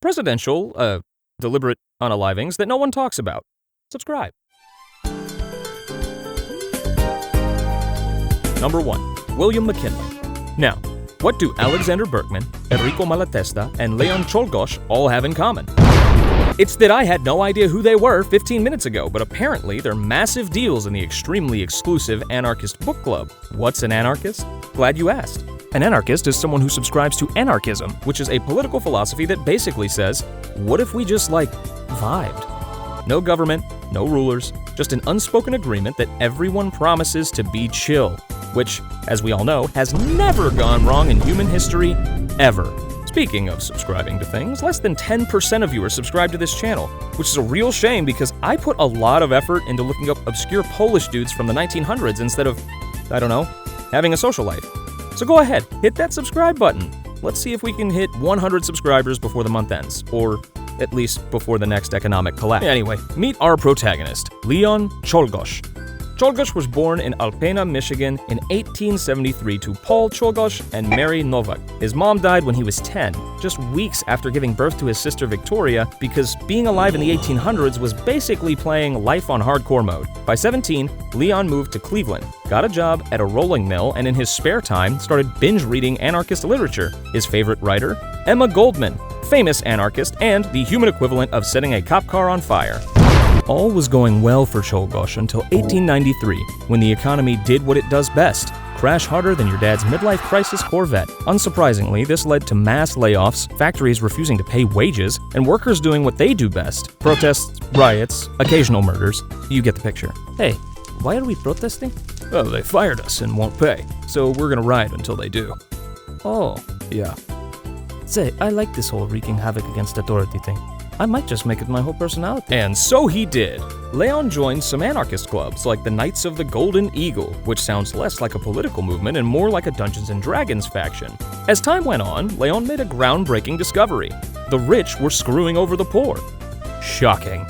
presidential, deliberate unalivings that no one talks about. Subscribe. Number 1. William McKinley. Now, what do Alexander Berkman, Enrico Malatesta, and Leon Czolgosz all have in common? It's that I had no idea who they were 15 minutes ago, but apparently they're massive deals in the extremely exclusive anarchist book club. What's an anarchist? Glad you asked. An anarchist is someone who subscribes to anarchism, which is a political philosophy that basically says, what if we just, vibed? No government, no rulers, just an unspoken agreement that everyone promises to be chill, which, as we all know, has never gone wrong in human history, ever. Speaking of subscribing to things, less than 10% of you are subscribed to this channel, which is a real shame because I put a lot of effort into looking up obscure Polish dudes from the 1900s instead of, having a social life. So go ahead, hit that subscribe button. Let's see if we can hit 100 subscribers before the month ends, or at least before the next economic collapse. Anyway, meet our protagonist, Leon Czolgosz. Czolgosz was born in Alpena, Michigan in 1873 to Paul Czolgosz and Mary Nowak. His mom died when he was 10, just weeks after giving birth to his sister Victoria, because being alive in the 1800s was basically playing life on hardcore mode. By 17, Leon moved to Cleveland, got a job at a rolling mill, and in his spare time started binge reading anarchist literature. His favorite writer? Emma Goldman, famous anarchist and the human equivalent of setting a cop car on fire. All was going well for Czolgosz until 1893, when the economy did what it does best, crash harder than your dad's midlife crisis Corvette. Unsurprisingly, this led to mass layoffs, factories refusing to pay wages, and workers doing what they do best: protests, riots, occasional murders. You get the picture. Hey, why are we protesting? Oh, they fired us and won't pay, so we're gonna riot until they do. Oh, yeah. Say, I like this whole wreaking havoc against authority thing. I might just make it my whole personality. And so he did. Leon joined some anarchist clubs like the Knights of the Golden Eagle, which sounds less like a political movement and more like a Dungeons & Dragons faction. As time went on, Leon made a groundbreaking discovery. The rich were screwing over the poor. Shocking.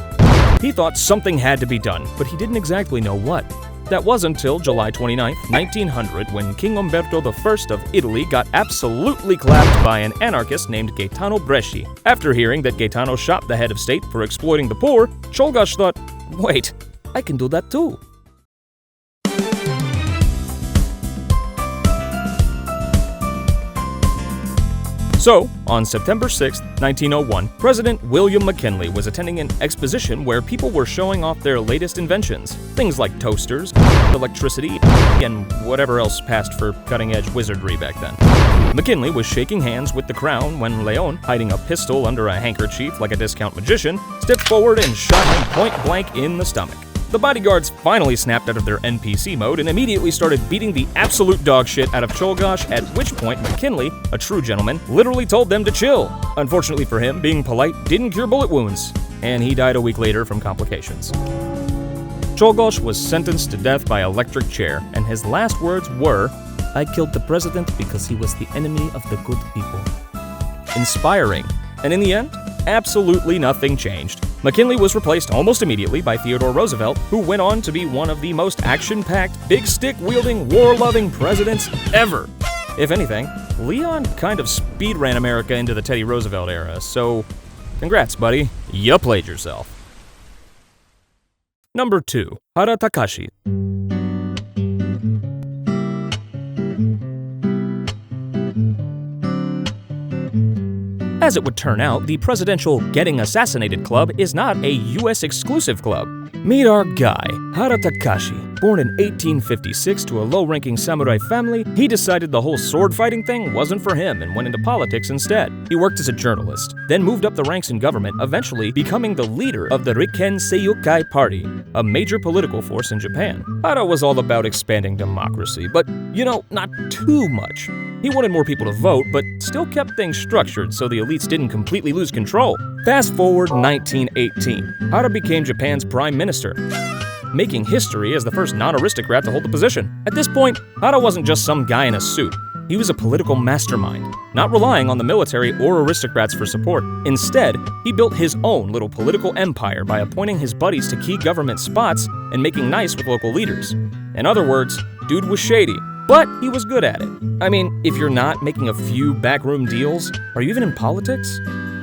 He thought something had to be done, but he didn't exactly know what. That was until July 29, 1900, when King Umberto I of Italy got absolutely clapped by an anarchist named Gaetano Bresci. After hearing that Gaetano shot the head of state for exploiting the poor, Czolgosz thought, wait, I can do that too. So, on September 6, 1901, President William McKinley was attending an exposition where people were showing off their latest inventions. Things like toasters, electricity, and whatever else passed for cutting-edge wizardry back then. McKinley was shaking hands with the crown when Leon, hiding a pistol under a handkerchief like a discount magician, stepped forward and shot him point-blank in the stomach. The bodyguards finally snapped out of their NPC mode and immediately started beating the absolute dog shit out of Czolgosz, at which point McKinley, a true gentleman, literally told them to chill. Unfortunately for him, being polite didn't cure bullet wounds, and he died a week later from complications. Czolgosz was sentenced to death by electric chair, and his last words were, "I killed the president because he was the enemy of the good people." Inspiring. And in the end, absolutely nothing changed. McKinley was replaced almost immediately by Theodore Roosevelt, who went on to be one of the most action-packed, big-stick-wielding, war-loving presidents ever. If anything, Leon kind of speed-ran America into the Teddy Roosevelt era, so congrats, buddy. You played yourself. Number 2. Hara Takashi. As it would turn out, the presidential Getting Assassinated Club is not a US exclusive club. Meet our guy, Hara Takashi. Born in 1856 to a low-ranking samurai family, he decided the whole sword-fighting thing wasn't for him and went into politics instead. He worked as a journalist, then moved up the ranks in government, eventually becoming the leader of the Rikken Seiyukai Party, a major political force in Japan. Hara was all about expanding democracy, but, not too much. He wanted more people to vote, but still kept things structured so the elites didn't completely lose control. Fast forward 1918, Hara became Japan's prime minister, making history as the first non-aristocrat to hold the position. At this point, Hara wasn't just some guy in a suit. He was a political mastermind, not relying on the military or aristocrats for support. Instead, he built his own little political empire by appointing his buddies to key government spots and making nice with local leaders. In other words, dude was shady, but he was good at it. I mean, if you're not making a few backroom deals, are you even in politics?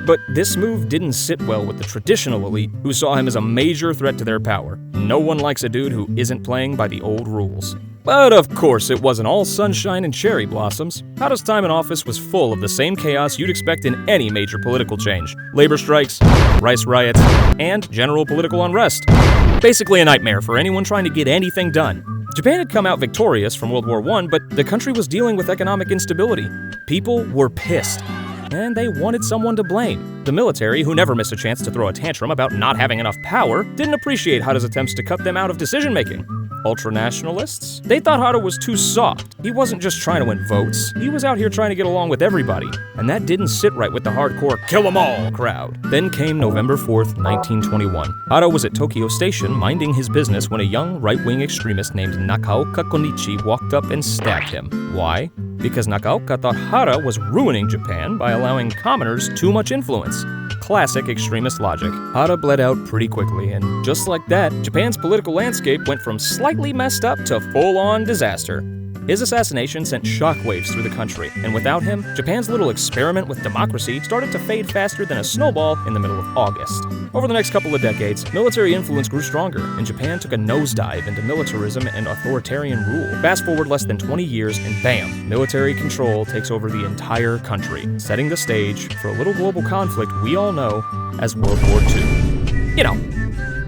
But this move didn't sit well with the traditional elite, who saw him as a major threat to their power. No one likes a dude who isn't playing by the old rules. But of course, it wasn't all sunshine and cherry blossoms. Hada's time in office was full of the same chaos you'd expect in any major political change. Labor strikes, rice riots, and general political unrest. Basically a nightmare for anyone trying to get anything done. Japan had come out victorious from World War I, but the country was dealing with economic instability. People were pissed, and they wanted someone to blame. The military, who never missed a chance to throw a tantrum about not having enough power, didn't appreciate Hada's attempts to cut them out of decision-making. Ultranationalists? They thought Hada was too soft. He wasn't just trying to win votes, he was out here trying to get along with everybody. And that didn't sit right with the hardcore kill 'em all crowd. Then came November 4th, 1921. Hada was at Tokyo Station minding his business when a young right-wing extremist named Nakaoka Konichi walked up and stabbed him. Why? Because Nakaoka thought Hada was ruining Japan by allowing commoners too much influence. Classic extremist logic. Hada bled out pretty quickly, and just like that, Japan's political landscape went from slightly messed up to full-on disaster. His assassination sent shockwaves through the country, and without him, Japan's little experiment with democracy started to fade faster than a snowball in the middle of August. Over the next couple of decades, military influence grew stronger, and Japan took a nosedive into militarism and authoritarian rule. Fast forward less than 20 years, and bam, military control takes over the entire country, setting the stage for a little global conflict we all know as World War II. You know,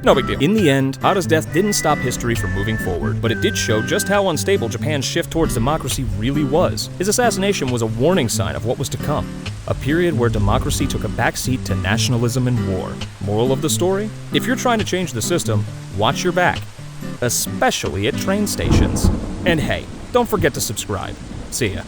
no big deal. In the end, Hada's death didn't stop history from moving forward, but it did show just how unstable Japan's shift towards democracy really was. His assassination was a warning sign of what was to come. A period where democracy took a backseat to nationalism and war. Moral of the story? If you're trying to change the system, watch your back. Especially at train stations. And hey, don't forget to subscribe. See ya.